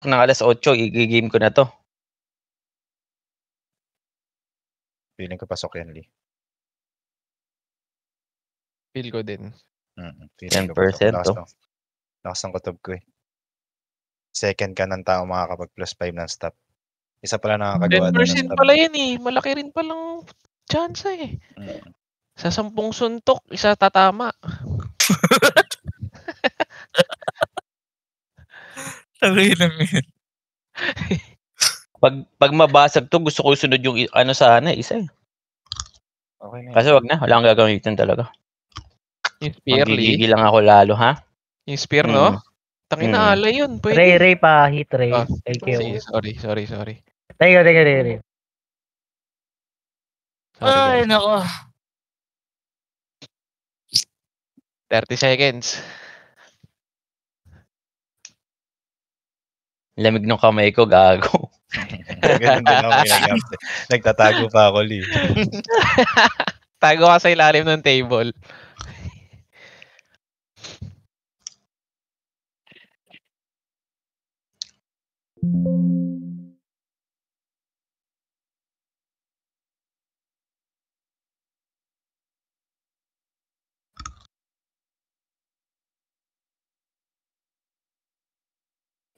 ng 8:00, i-game ko na to. Feeling ko pasok yan, Lee. Feel ko din. 10% to. Lakas ng kutob ko eh. Second ka ng tao makakapag plus 5 ng stop. Isa pala nakakagawa 10% pala yan eh. Malaki rin palang chance eh. Sa 10 suntok, isa tatama. Tagay lang yun. Pag mabasag to, gusto ko sunod yung sana, isa eh. Okay na. Kasi wag na, wala akong gagamitin talaga. Yung spear, Lee. Magigigil lang ako lalo, ha? Yung spear, no? Tangin na alay yun. Pwede. Ray pa, hit Ray. Oh, Thank you. Sorry. Thank you. Ay, nako. 30 seconds. Lamig ng kamay ko, gago. Ganun din ako nagtatago pa ako, Lee. Tago ka sa ilalim ng table.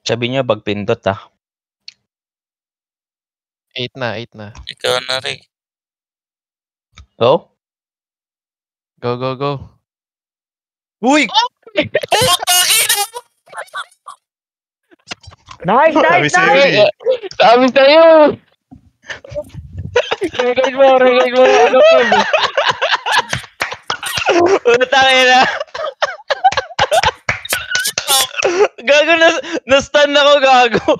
Sabi niyo, pagpindot, ha? 8 na. Ikaw na rin. Go? Go. Uy! Nice! Sabi sa'yo! Regay mo. Ano po? Utang ina. Gago, na-stun ako, gago.